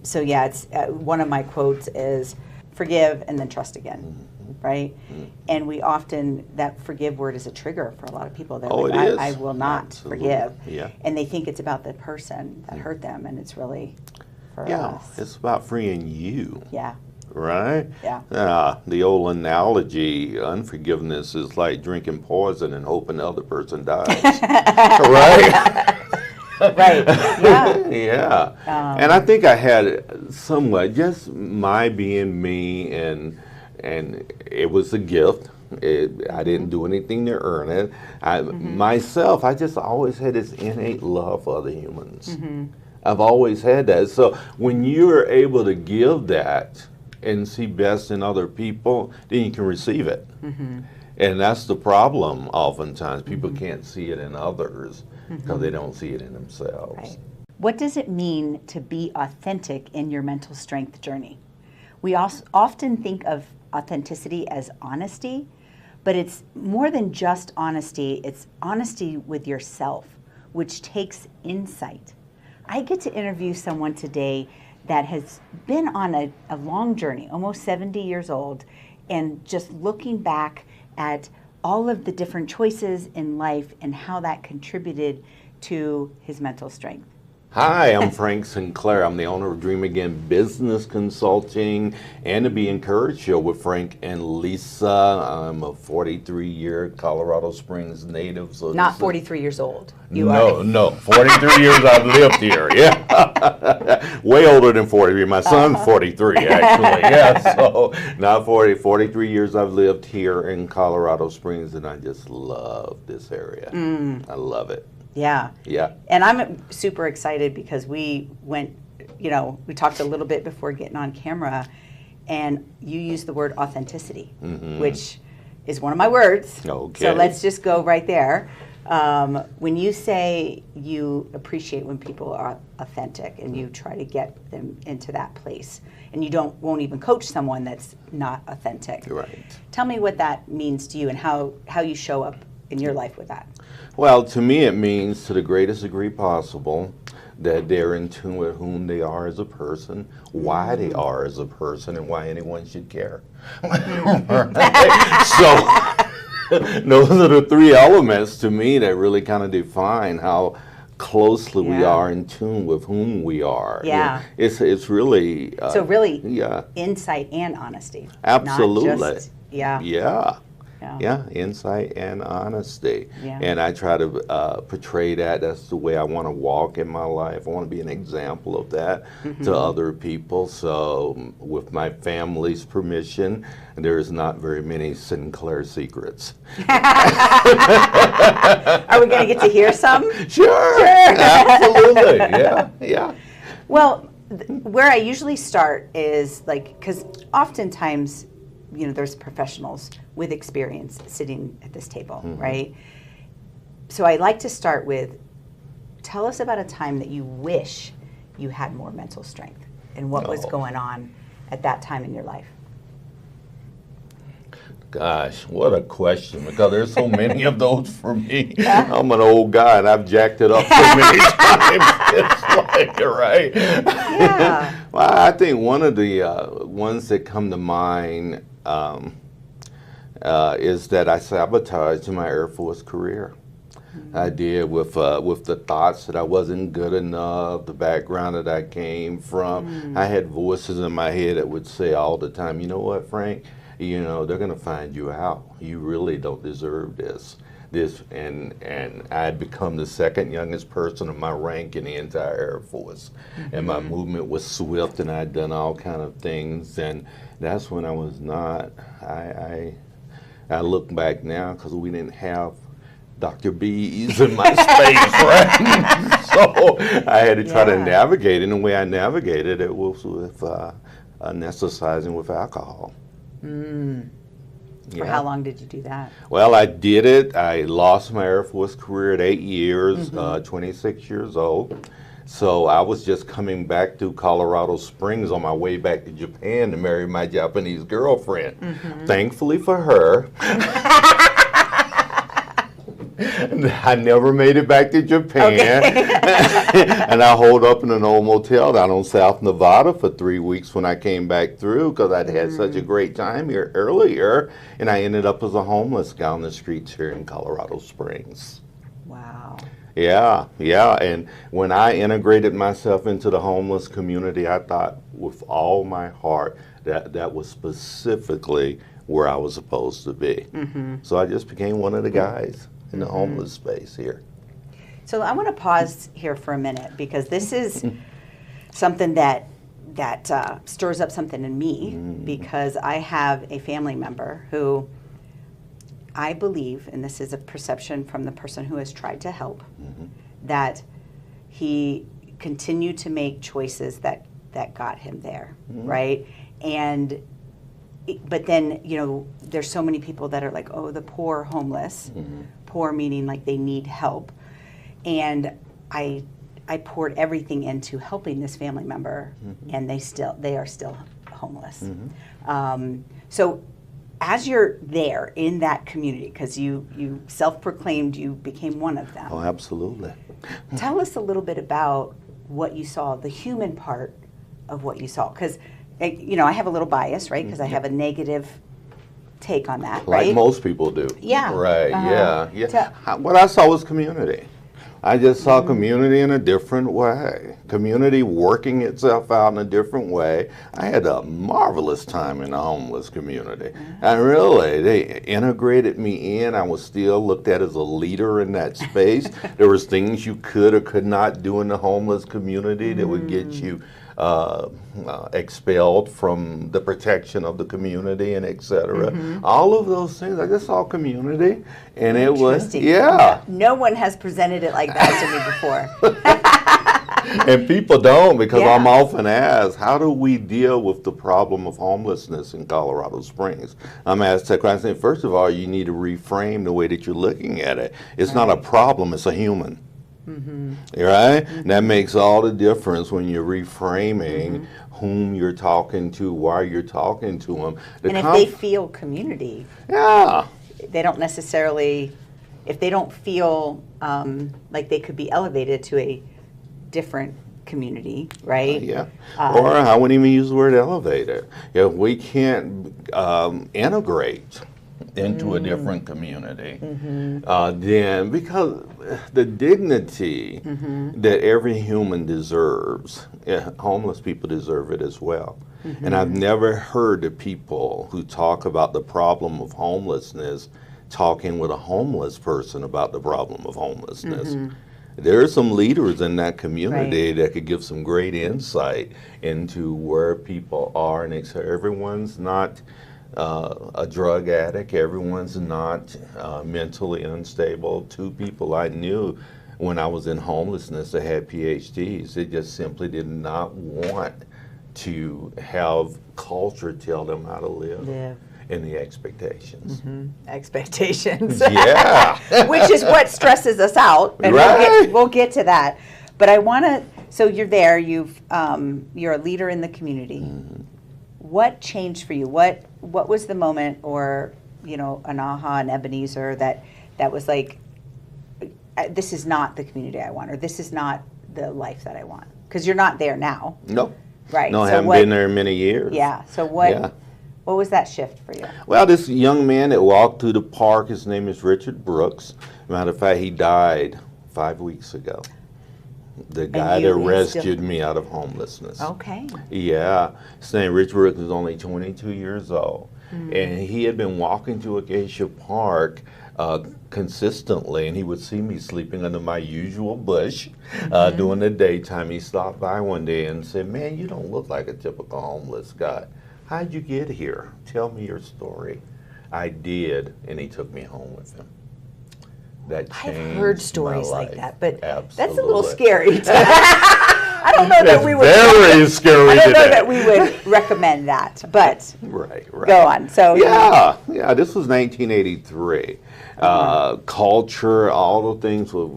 So yeah, it's one of my quotes is forgive and then trust again, right? And we often, that forgive word is a trigger for a lot of people. They're Oh, like, it is. I will not Absolutely. forgive. Yeah. And they think it's about the person that hurt them, and it's really for Yeah, us. it's about freeing you, Yeah, right? yeah. The old analogy, unforgiveness is like drinking poison and hoping the other person dies, right? Right, yeah. Yeah. And I think I had somewhat, just my being me, and it was a gift. I didn't do anything to earn it. Myself, I just always had this innate love for other humans. I've always had that. So when you're able to give that and see best in other people, then you can receive it. And that's the problem oftentimes. People can't see it in others because they don't see it in themselves. Right. What does it mean to be authentic in your mental strength journey? We often think of authenticity as honesty, but it's more than just honesty. It's honesty with yourself, which takes insight. I get to interview someone today that has been on a long journey, almost 70 years old, and just looking back at all of the different choices in life and how that contributed to his mental strength. Hi, I'm Frank Sinclair. I'm the owner of Dream Again Business Consulting and the Be Encouraged Show with Frank and Lisa. I'm a 43-year Colorado Springs native. So Not 43 years old. No, 43 years I've lived here, yeah. Way older than 43. My son's 43, actually, yeah. So not 40, 43 years I've lived here in Colorado Springs, and I just love this area. I love it. Yeah. Yeah. And I'm super excited because we went, we talked a little bit before getting on camera, and you used the word authenticity, which is one of my words. Okay. So let's just go right there. When you say you appreciate when people are authentic and you try to get them into that place, and you won't even coach someone that's not authentic. Right. Tell me what that means to you and how you show up in your life with that. Well, to me it means, to the greatest degree possible, that they're in tune with whom they are as a person, why they are as a person, and why anyone should care. So those are the three elements to me that really kind of define how closely we are in tune with whom we are. Yeah. It's really So really, yeah, insight and honesty. absolutely. Not just, yeah. Yeah, insight and honesty. Yeah. And I try to portray that. That's the way I want to walk in my life. I want to be an example of that to other people. So with my family's permission, there is not very many Sinclair secrets. Are we going to get to hear some? Sure. Absolutely. Yeah. Well, where I usually start is because oftentimes, there's professionals with experience sitting at this table, right? So I like to start with, tell us about a time that you wish you had more mental strength and what was going on at that time in your life. Gosh, what a question, because there's so many of those for me. I'm an old guy and I've jacked it up so many times. It's like, right? Yeah. Well, I think one of the ones that come to mind is that I sabotaged my Air Force career. I did with the thoughts that I wasn't good enough, the background that I came from. I had voices in my head that would say all the time, you know what, Frank? They're going to find you out. You really don't deserve this. And I had become the second youngest person of my rank in the entire Air Force. And my movement was swift, and I'd done all kind of things. And that's when I was not. I look back now because we didn't have Dr. B's in my space, right? So I had to try to navigate it. And the way I navigated it was with anesthetizing with alcohol. For how long did you do that? Well, I did it. I lost my Air Force career at 8 years, 26 years old. So I was just coming back to Colorado Springs on my way back to Japan to marry my Japanese girlfriend. Thankfully for her, I never made it back to Japan. And I holed up in an old motel down on South Nevada for 3 weeks when I came back through because I'd had such a great time here earlier. And I ended up as a homeless guy on the streets here in Colorado Springs. Wow. Yeah. And when I integrated myself into the homeless community, I thought with all my heart that was specifically where I was supposed to be. So I just became one of the guys in the homeless space here. So I want to pause here for a minute because this is something that stirs up something in me because I have a family member who I believe, and this is a perception from the person who has tried to help, that he continued to make choices that got him there, right? But then, there's so many people that are like, oh, the poor homeless, poor meaning like they need help. And I poured everything into helping this family member, and they are still homeless. So as you're there in that community, because you self-proclaimed you became one of them. Oh, absolutely. Tell us a little bit about what you saw, the human part of what you saw. Because, I have a little bias, right? Because I have a negative take on that, right? Like most people do. Yeah. Right, yeah. What I saw was community. I just saw community in a different way. Community working itself out in a different way. I had a marvelous time in the homeless community. And really, they integrated me in. I was still looked at as a leader in that space. There was things you could or could not do in the homeless community that would get you expelled from the protection of the community and et cetera. All of those things, I just saw community, and it was, No one has presented it like that to me before. And people don't, because I'm often asked, how do we deal with the problem of homelessness in Colorado Springs? I'm asked that question. First of all, you need to reframe the way that you're looking at it. It's not a problem, it's a human. Right? That makes all the difference when you're reframing whom you're talking to, why you're talking to them. And if they feel community, they don't necessarily, if they don't feel like they could be elevated to a different community, right? Or I wouldn't even use the word elevated. If we can't integrate into a different community, then because the dignity that every human deserves, homeless people deserve it as well. And I've never heard the people who talk about the problem of homelessness talking with a homeless person about the problem of homelessness. There are some leaders in that community that could give some great insight into where people are, and everyone's not a drug addict. Everyone's not mentally unstable. 2 people I knew when I was in homelessness that had PhDs, they just simply did not want to have culture tell them how to live. And the expectations. Expectations. Yeah. Which is what stresses us out. And we'll get to that. But I want to, so you're there, you're a leader in the community. What changed for you? What was the moment, or an aha, an Ebenezer that was like, this is not the community I want, or this is not the life that I want? Because you're not there now. No. Right. No, I haven't been there in many years. Yeah. So what was that shift for you? Well, this young man that walked through the park, his name is Richard Brooks. Matter of fact, he died 5 weeks ago. The guy that rescued me out of homelessness. Okay. Yeah. His name, Richard Brooks, was only 22 years old. And he had been walking to Acacia Park consistently, and he would see me sleeping under my usual bush during the daytime. He stopped by one day and said, "Man, you don't look like a typical homeless guy. How'd you get here? Tell me your story." I did, and he took me home with him. That changed I've heard stories my like life. that, but Absolutely. That's a little scary. I don't know that we would. Very scary. I don't know that we would recommend that, but right. Go on. So yeah. This was 1983. culture, all the things were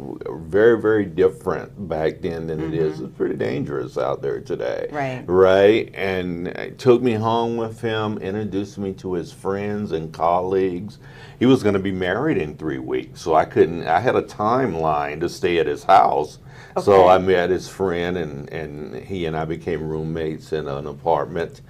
very, very different back then than it is. It's pretty dangerous out there today. Right. Right? And it took me home with him, introduced me to his friends and colleagues. He was going to be married in 3 weeks, so I had a timeline to stay at his house. Okay. So I met his friend, and he and I became roommates in an apartment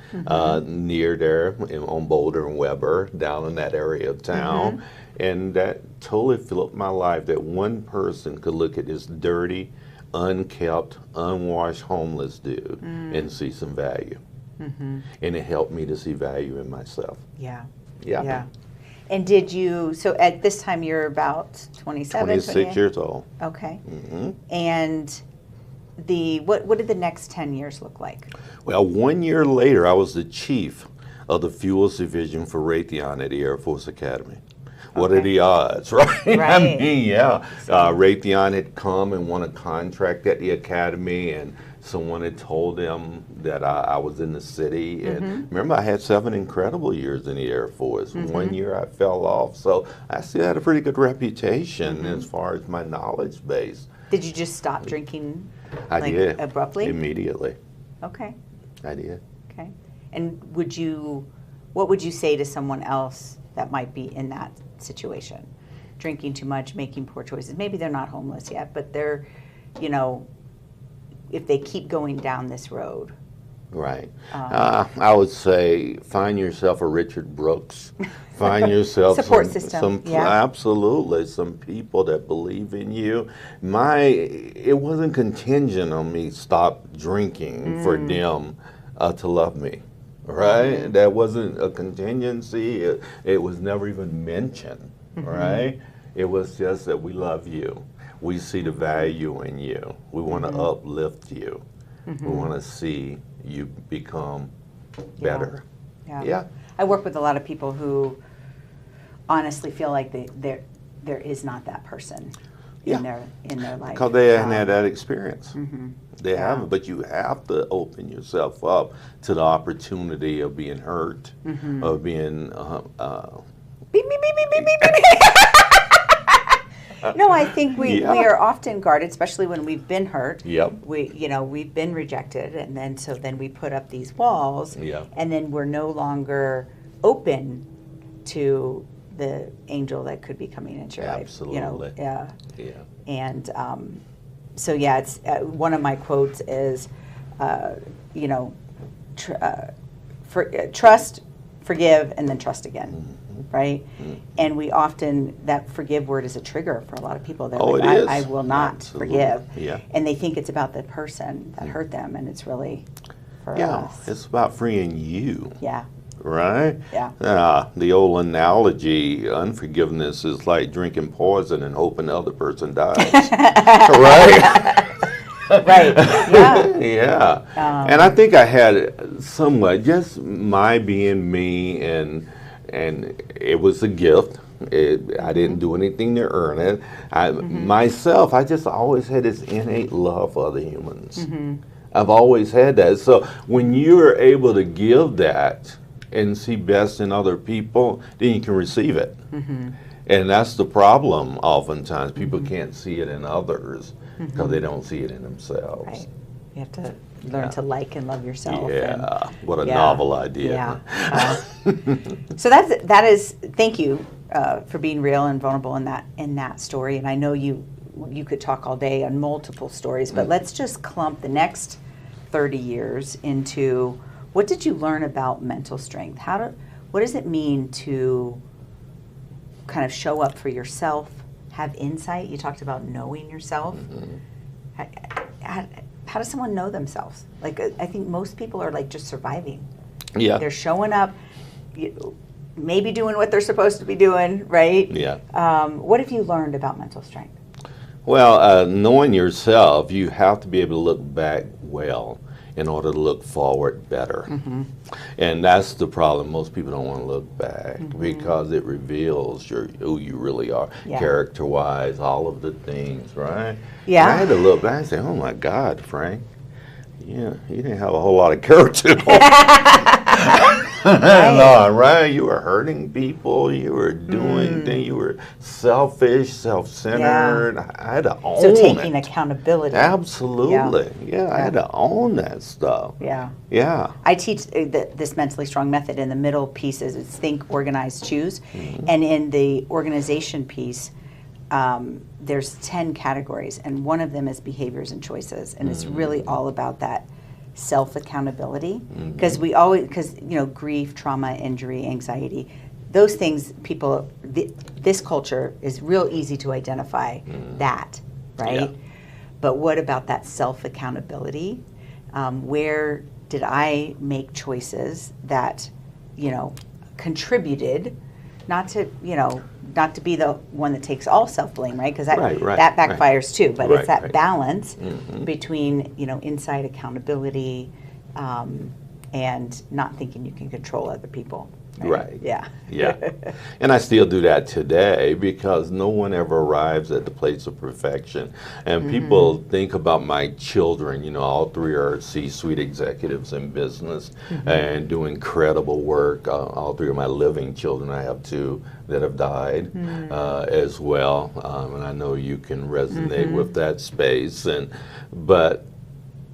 near there on Boulder and Weber, down in that area of town. And that totally flipped my life, that one person could look at this dirty, unkept, unwashed, homeless dude and see some value. And it helped me to see value in myself. Yeah. Yeah. Yeah. And did you, so at this time you're about 27? 26 years old. Okay. And what did the next 10 years look like? Well, 1 year later, I was the chief of the Fuels Division for Raytheon at the Air Force Academy. What are the odds, right? Right. I mean, yeah. Raytheon had come and won a contract at the Academy, and someone had told them that I was in the city. And remember, I had 7 incredible years in the Air Force. 1 year I fell off. So I still had a pretty good reputation as far as my knowledge base. Did you just stop drinking I did. abruptly? Immediately. Okay. I did. Okay. And what would you say to someone else that might be in that situation? Drinking too much, making poor choices. Maybe they're not homeless yet, but they're, if they keep going down this road. Right. I would say find yourself a Richard Brooks. Find yourself support system. Absolutely, some people that believe in you. It wasn't contingent on me stop drinking for them to love me. Right? That wasn't a contingency. It was never even mentioned. Right? It was just that we love you. We see the value in you. We want to uplift you. We want to see you become better. Yeah. I work with a lot of people who honestly feel like there is not that person in their life. Because they haven't had that experience. They haven't, but you have to open yourself up to the opportunity of being hurt, of being beep, beep, beep, beep, beep, beep, beep. No, I think we are often guarded, especially when we've been hurt. Yep. We've been rejected, and then we put up these walls, and then we're no longer open to the angel that could be coming into your Absolutely. life. Yeah. And it's one of my quotes is, trust, forgive, and then trust again. Right? And we often, that forgive word is a trigger for a lot of people. They're like, it is. I will not forgive. Yeah. And they think it's about the person that hurt them, and it's really for us. It's about freeing you. Yeah. Right? Yeah. The old analogy, unforgiveness is like drinking poison and hoping the other person dies. Right? Right. Yeah. Yeah. And I think I had somewhat, just my being me, and it was a gift. I didn't do anything to earn it. Myself, I just always had this innate love for other humans. I've always had that. So when you're able to give that and see best in other people, then you can receive it. And that's the problem oftentimes. People can't see it in others because they don't see it in themselves. Right. You have to learn to like and love yourself. Yeah, what a novel idea. Yeah. So that is. Thank you for being real and vulnerable in that story. And I know you could talk all day on multiple stories, but let's just clump the next 30 years into what did you learn about mental strength? What does it mean to kind of show up for yourself, have insight? You talked about knowing yourself. How does someone know themselves? Like, I think most people are like just surviving. Yeah. They're showing up, maybe doing what they're supposed to be doing, right? Yeah. What have you learned about mental strength? Well, knowing yourself, you have to be able to look back well in order to look forward better. And that's the problem. Most people don't want to look back because it reveals who you really are, character-wise, all of the things, right? Yeah. And I had to look back and say, oh my God, Frank, you didn't have a whole lot of character. No, right? You were hurting people. You were doing things. You were selfish, self-centered. I had to own So taking it. accountability. Absolutely. Yeah, I had to own that stuff. Yeah. Yeah. I teach this mentally strong method. In the middle piece is it's think, organize, choose. And in the organization piece, there's 10 categories, and one of them is behaviors and choices. And it's really all about that self-accountability. Because grief, trauma, injury, anxiety, those things, people, this culture is real easy to identify that, right? Yeah. But what about that self-accountability? Where did I make choices that, contributed, not to be the one that takes all self-blame, right? Because that backfires too. But it's that balance between, inside accountability and not thinking you can control other people. Right. Yeah. Yeah. And I still do that today because no one ever arrives at the place of perfection. And people think about my children, all three are C-suite executives in business and do incredible work. All three of my living children, I have two that have died as well. And I know you can resonate with that space. But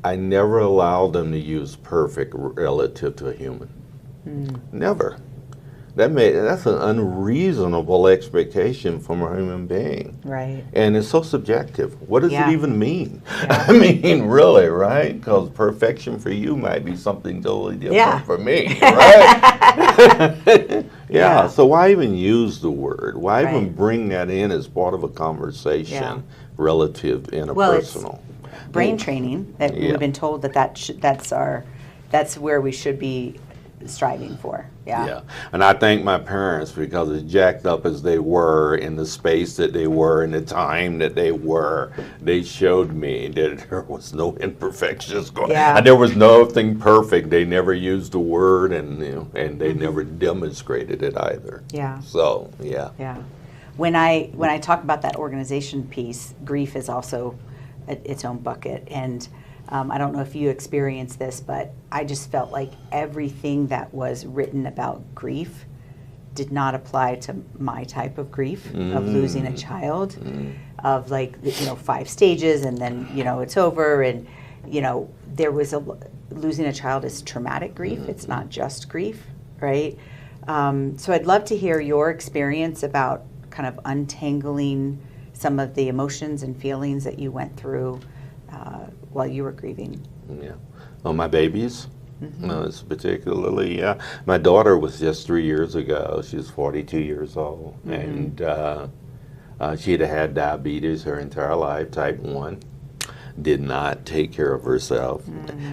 I never allowed them to use perfect relative to a human. Never. That's an unreasonable expectation from a human being. Right. And it's so subjective. What does it even mean? Yeah. I mean, really, right? Because perfection for you might be something totally different for me, right? So why even use the word? Why even bring that in as part of a conversation relative interpersonal? Brain training that we've been told that's where we should be striving for. Yeah. And I thank my parents because as jacked up as they were in the space that they were in the time that they were, they showed me that there was no imperfections going on. And there was nothing perfect. They never used the word and they never demonstrated it either. Yeah. So, yeah. When I talk about that organization piece, grief is also its own bucket. And I don't know if you experienced this, but I just felt like everything that was written about grief did not apply to my type of grief of losing a child, of 5 stages and then it's over, and there was losing a child is traumatic grief. It's not just grief, right? So I'd love to hear your experience about kind of untangling some of the emotions and feelings that you went through while you were grieving. Yeah. Oh, my babies? No, it's particularly, my daughter was just 3 years ago. She was 42 years old. And she had diabetes her entire life, type 1. Did not take care of herself.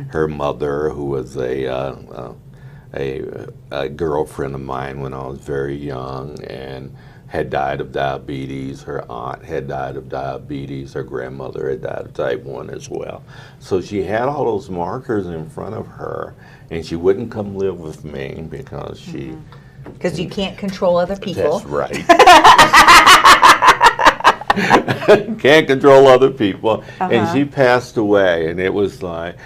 Her mother, who was a girlfriend of mine when I was very young, and had died of diabetes. Her aunt had died of diabetes. Her grandmother had died of type 1 as well. So she had all those markers in front of her, and she wouldn't come live with me because she... Because you can't control other people. That's right. Can't control other people. And she passed away, and it was like...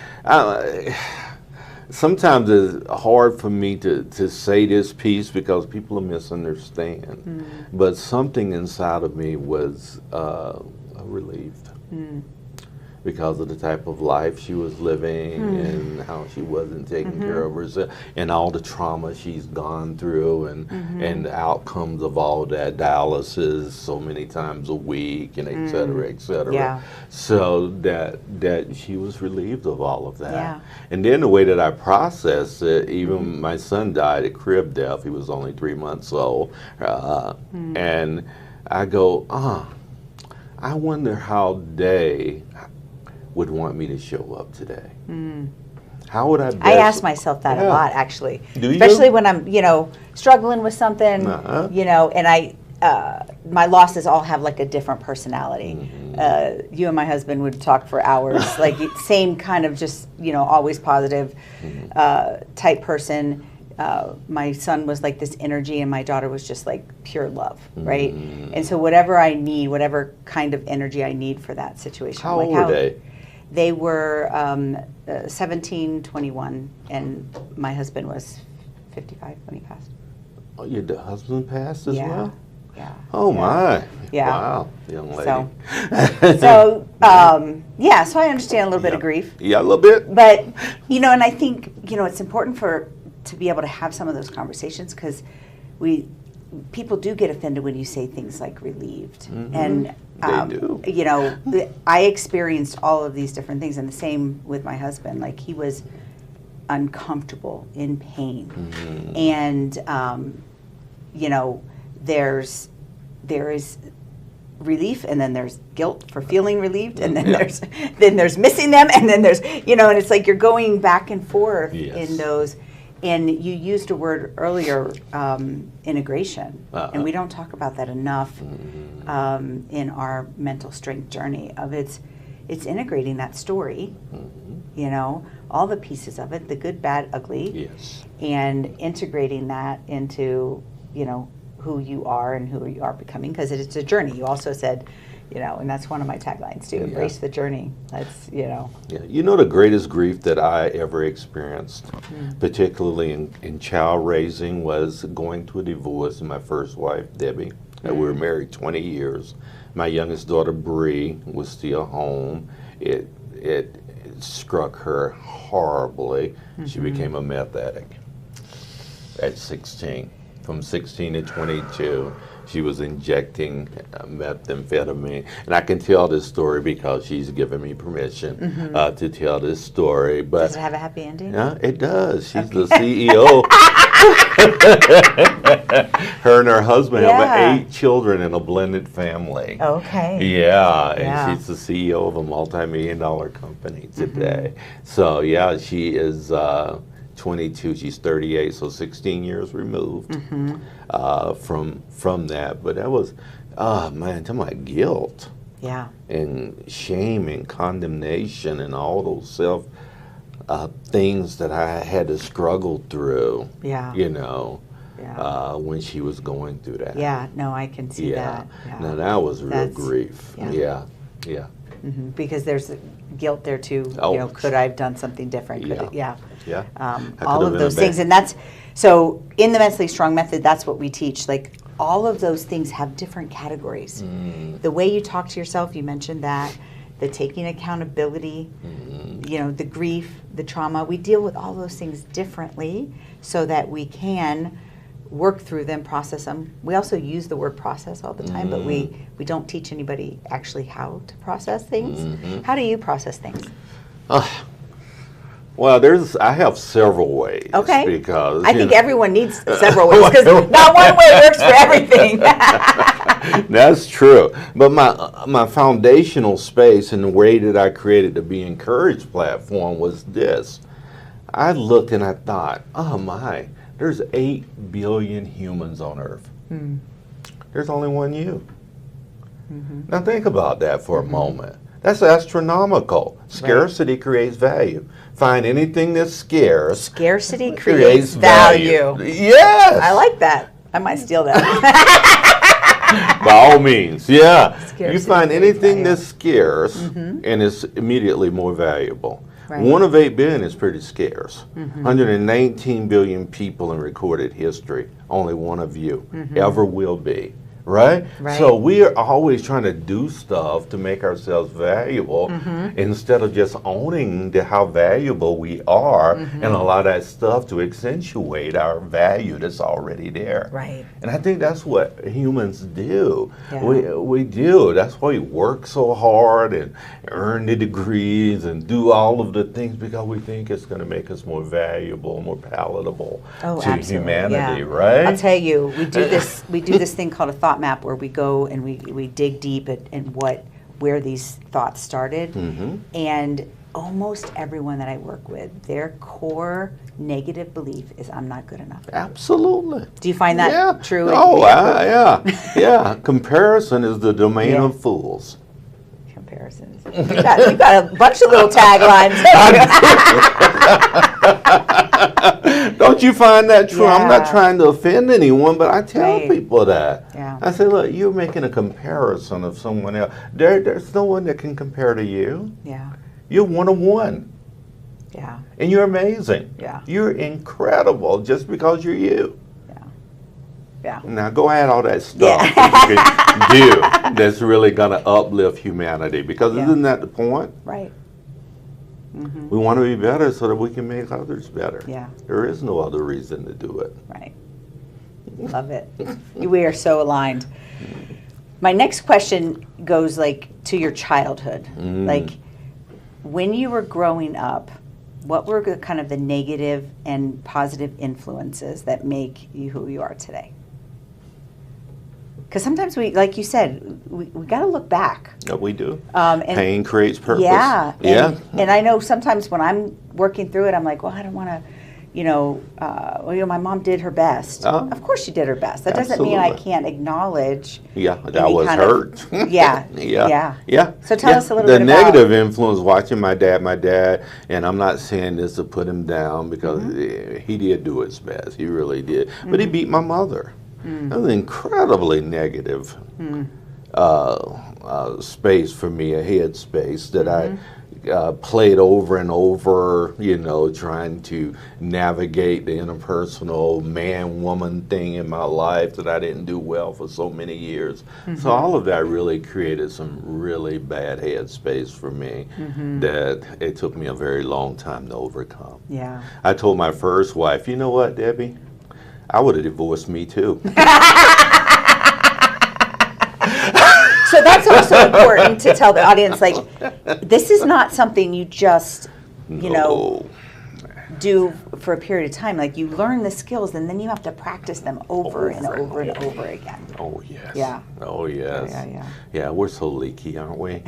sometimes it's hard for me to say this piece because people misunderstand. But something inside of me was relieved because of the type of life she was living and how she wasn't taking care of herself and all the trauma she's gone through and the outcomes of all that, dialysis so many times a week and et cetera, et cetera. Yeah. So that she was relieved of all of that. Yeah. And then the way that I processed it, even my son died at crib death. He was only 3 months old. And I go, I wonder how they would want me to show up today. How would I best... I ask myself that a lot, actually. Do you? Especially when I'm, struggling with something, and my losses all have like a different personality. You and my husband would talk for hours, like same kind of just, always positive type person. My son was like this energy and my daughter was just like pure love, right? And so whatever I need, whatever kind of energy I need for that situation. How old were they? They were 17, 21, and my husband was 55 when he passed. Oh, your husband passed as well? Yeah. Oh, my. Yeah. Wow, young lady. So I understand a little bit of grief. Yeah, a little bit. But, and I think, it's important to be able to have some of those conversations, because people do get offended when you say things like relieved. Mm-hmm. And, they do. I experienced all of these different things, and the same with my husband. Like, he was uncomfortable, in pain. Mm-hmm. And, there is relief, and then there's guilt for feeling relieved, and then there's missing them, and then there's, and it's like you're going back and forth in those. And you used a word earlier, integration, and we don't talk about that enough in our mental strength journey. It's integrating that story, all the pieces of it, the good, bad, ugly, and integrating that into who you are and who you are becoming, because it's a journey. You also said, and that's one of my taglines too, embrace the journey. That's, Yeah, the greatest grief that I ever experienced, particularly in child raising, was going through a divorce. My first wife, Debbie, we were married 20 years. My youngest daughter, Bree, was still home. It struck her horribly. She became a meth addict at 16. From 16 to 22, she was injecting methamphetamine. And I can tell this story because she's given me permission to tell this story. But does it have a happy ending? Yeah, it does. She's the CEO. Her and her husband have 8 children in a blended family. Okay. Yeah, and she's the CEO of a multi-million-dollar company today. So, she is 22, she's 38, so 16 years removed from that. But that was, to my guilt. Yeah. And shame and condemnation and all those self things that I had to struggle through. Yeah. When she was going through that. Yeah, no, I can see that. Yeah. Now that was real grief. Yeah. Because there's guilt there too. Oh. Could I have done something different? All of those things, and that's so in the Mentally Strong method. That's what we teach. Like, all of those things have different categories. The way you talk to yourself, you mentioned that. The taking accountability, the grief, the trauma. We deal with all those things differently so that we can work through them, process them. We also use the word process all the time, but we don't teach anybody actually how to process things. How do you process things? Well, I have several ways. Okay. Because I think everyone needs several ways, because not one way works for everything. That's true. But my foundational space and the way that I created the Be Encouraged platform was this. I looked and I thought, oh my, there's 8 billion humans on Earth. There's only one you. Now think about that for a moment. That's astronomical. Scarcity creates value. Find anything that's scarce. Scarcity creates value. Yes. I like that. I might steal that. By all means, Scarcity you find anything value. that's scarce and it's immediately more valuable. Right. 1 of 8 billion is pretty scarce. 119 billion people in recorded history. Only one of you ever will be. Right? So we are always trying to do stuff to make ourselves valuable instead of just owning how valuable we are and allow that stuff to accentuate our value that's already there. Right. And I think that's what humans do. Yeah. We do. That's why we work so hard and earn the degrees and do all of the things, because we think it's going to make us more valuable, more palatable to humanity, right? I'll tell you, we do this thing called a thought map, where we go and we dig deep at where these thoughts started. And almost everyone that I work with, their core negative belief is, I'm not good enough. Absolutely. Do you find that true? Oh, yeah. Comparison is the domain of fools. Comparisons. You got a bunch of little taglines. Don't you find that true? I'm not trying to offend anyone, but I tell people that. I say, look, you're making a comparison of someone else. There's no one that can compare to you. Yeah. You're one of one. Yeah. And you're amazing. Yeah. You're incredible just because you're you. Yeah. Now go add all that stuff that you can do that's really going to uplift humanity, because isn't that the point? Right. We want to be better so that we can make others better. Yeah. There is no other reason to do it. Right. Love it. We are so aligned. My next question goes like to your childhood. Like when you were growing up, what were kind of the negative and positive influences that make you who you are today? Because sometimes we, like you said, we got to look back. Yeah, we do. And pain creates purpose. Yeah. Yeah. And I know sometimes when I'm working through it, I'm like, well, I don't want to, my mom did her best. Of course she did her best. That doesn't mean I can't acknowledge. Yeah, that was hurt. Yeah. Yeah. So tell us a little bit about. The negative influence, watching my dad, and I'm not saying this to put him down, because he did do his best. He really did. But he beat my mother. That was an incredibly negative space for me, a head space that I played over and over, trying to navigate the interpersonal man-woman thing in my life that I didn't do well for so many years. So all of that really created some really bad head space for me that it took me a very long time to overcome. Yeah. I told my first wife, you know what, Debbie? I would have divorced me too. So that's also important to tell the audience, like, this is not something you just, do for a period of time. Like, you learn the skills and then you have to practice them over and over and over again. Oh, yes. Yeah. Oh, yes. Yeah. Yeah, we're so leaky, aren't we?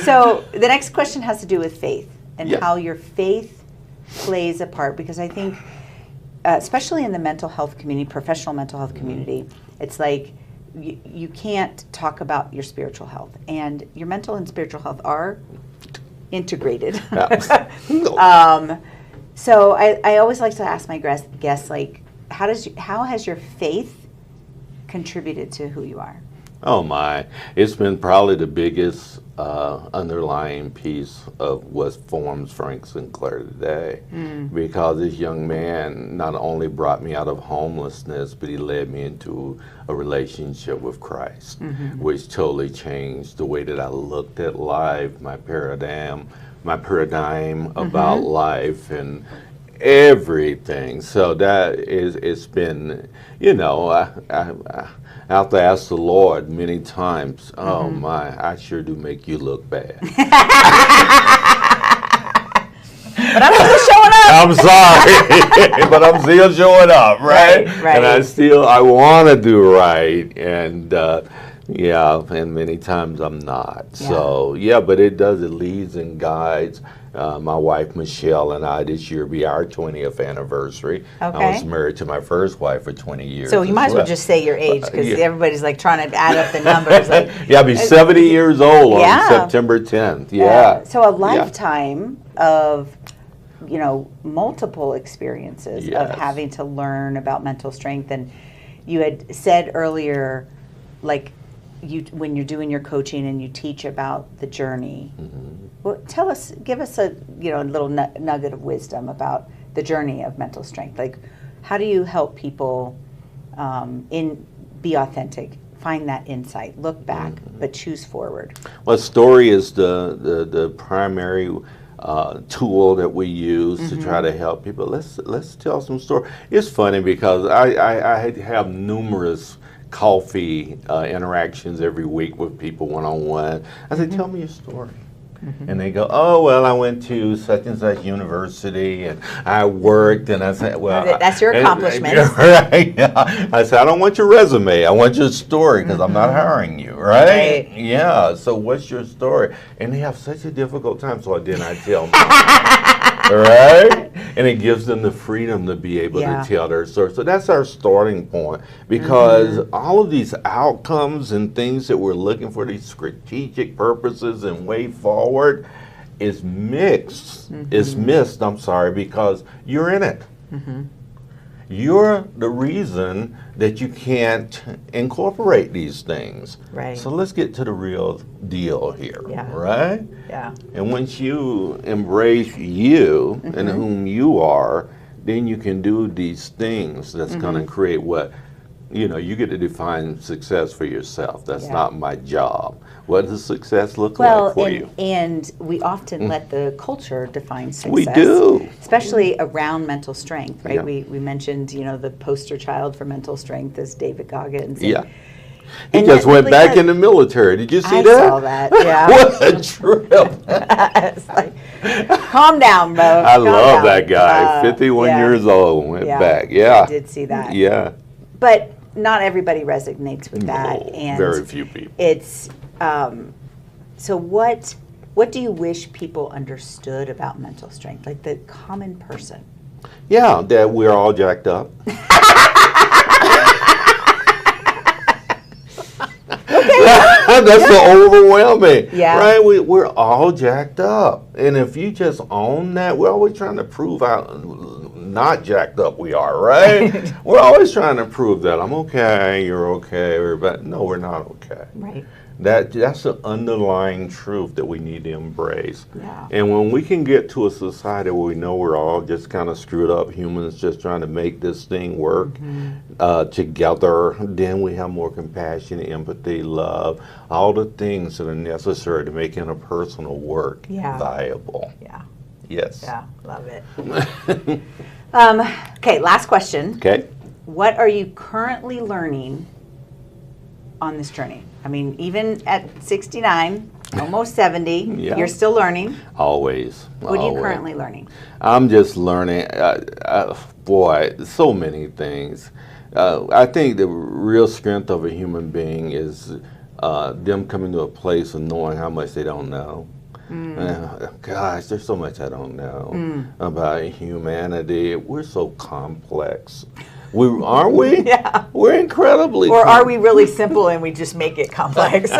So the next question has to do with faith and how your faith plays a part, because I think, especially in the mental health community, professional mental health community, it's like you can't talk about your spiritual health, and your mental and spiritual health are integrated. So I always like to ask my guests, like, how has your faith contributed to who you are? Oh my, it's been probably the biggest underlying piece of what forms Frank Sinclair today, because this young man not only brought me out of homelessness, but he led me into a relationship with Christ, which totally changed the way that I looked at life, my paradigm about life and everything. So that it's been, I have to ask the Lord many times, oh my, I sure do make you look bad. But I'm still showing up. I'm sorry, but I'm still showing up, right? Right. And I want to do right, and and many times I'm not. Yeah. So, but it leads and guides. My wife Michelle and I this year be our 20th anniversary. Okay. I was married to my first wife for 20 years. So you might as well just say your age, because everybody's like trying to add up the numbers. Like, I'll be 70 years old on September 10th. Yeah. So a lifetime of, multiple experiences of having to learn about mental strength. And you had said earlier, like, when you're doing your coaching and you teach about the journey. Well, give us a little nugget of wisdom about the journey of mental strength. Like, how do you help people be authentic, find that insight, look back, but choose forward? Well, story is the primary tool that we use to try to help people. Let's tell some story. It's funny because I have numerous coffee interactions every week with people one-on-one. I say, tell me your story. And they go, oh, well, I went to such and such university and I worked, and I said, well, that's your accomplishment. Right? I said, I don't want your resume. I want your story, because I'm not hiring you, right? Yeah. So what's your story? And they have such a difficult time, so then I tell them, right? And it gives them the freedom to be able to tell their story. So that's our starting point, because all of these outcomes and things that we're looking for, these strategic purposes and way forward, is mixed. It's missed, because you're in it. you're the reason that you can't incorporate these things. Right. So let's get to the real deal here, Yeah. right? Yeah. And once you embrace you and whom you are, then you can do these things that's going to create what, you get to define success for yourself. That's not my job. What does success look like for you? And we often let the culture define success. We do. Especially around mental strength, right? Yeah. We mentioned, the poster child for mental strength is David Goggins. Yeah. He And just that went really back does- in the military. Did you see I that? saw that, yeah. What a trip. It's like, calm down, bro. I Calm love down. that guy. 51 yeah. years old, went Yeah. back. Yeah. I did see that. Yeah. But not everybody resonates with that. No, And very few people. it's so what do you wish people understood about mental strength, like the common person? Yeah, that we're all jacked up. That's so overwhelming. Yeah. Right? We're all jacked up. And if you just own that, we're always trying to prove how not jacked up we are, right? We're always trying to prove that I'm okay, you're okay, everybody. No, we're not okay. Right. That's the underlying truth that we need to embrace. Yeah. And when we can get to a society where we know we're all just kind of screwed up humans just trying to make this thing work together, then we have more compassion, empathy, love, all the things that are necessary to make interpersonal work viable. Yeah. Yes. Yeah. Love it. Okay, last question. Okay. What are you currently learning on this journey? I mean, even at 69, almost 70, Yeah. you're still learning. Always. What are you always. currently learning? I'm just learning, boy, so many things. I think the real strength of a human being is them coming to a place of knowing how much they don't know. Gosh, there's so much I don't know about humanity. We're so complex. Aren't we? Yeah. We're incredibly Or are we really simple and we just make it complex?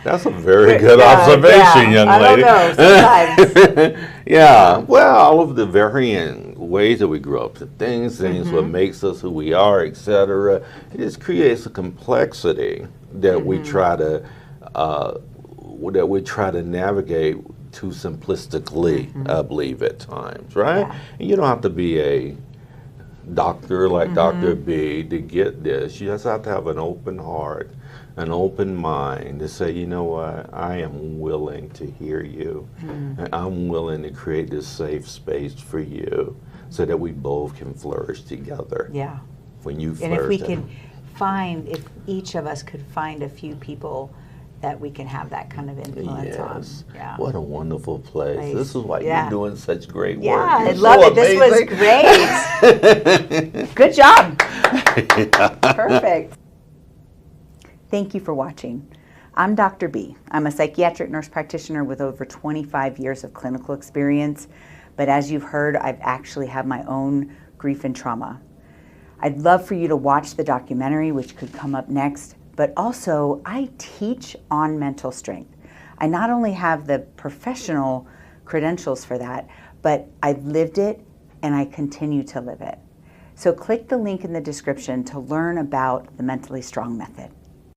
That's a very good observation, young lady. I don't know, sometimes. Yeah, well, all of the varying ways that we grow up to things what makes us who we are, etc. It just creates a complexity that we try to navigate too simplistically, I believe, at times, right? Yeah. And you don't have to be a doctor like Dr. B to get this. You just have to have an open heart, an open mind to say, you know what, I am willing to hear you. And I'm willing to create this safe space for you so that we both can flourish together. Yeah. When you And if we flourish. could if each of us could find a few people that we can have that kind of influence on. Yes. Yeah. What a wonderful place. Nice. This is why Yeah. you're doing such great work. Yeah, You're I love so it. This was great. Good job. Perfect. Thank you for watching. I'm Dr. B. I'm a psychiatric nurse practitioner with over 25 years of clinical experience, but as you've heard, I've actually had my own grief and trauma. I'd love for you to watch the documentary, which could come up next, but also I teach on mental strength. I not only have the professional credentials for that, but I've lived it and I continue to live it. So click the link in the description to learn about the Mentally Strong Method.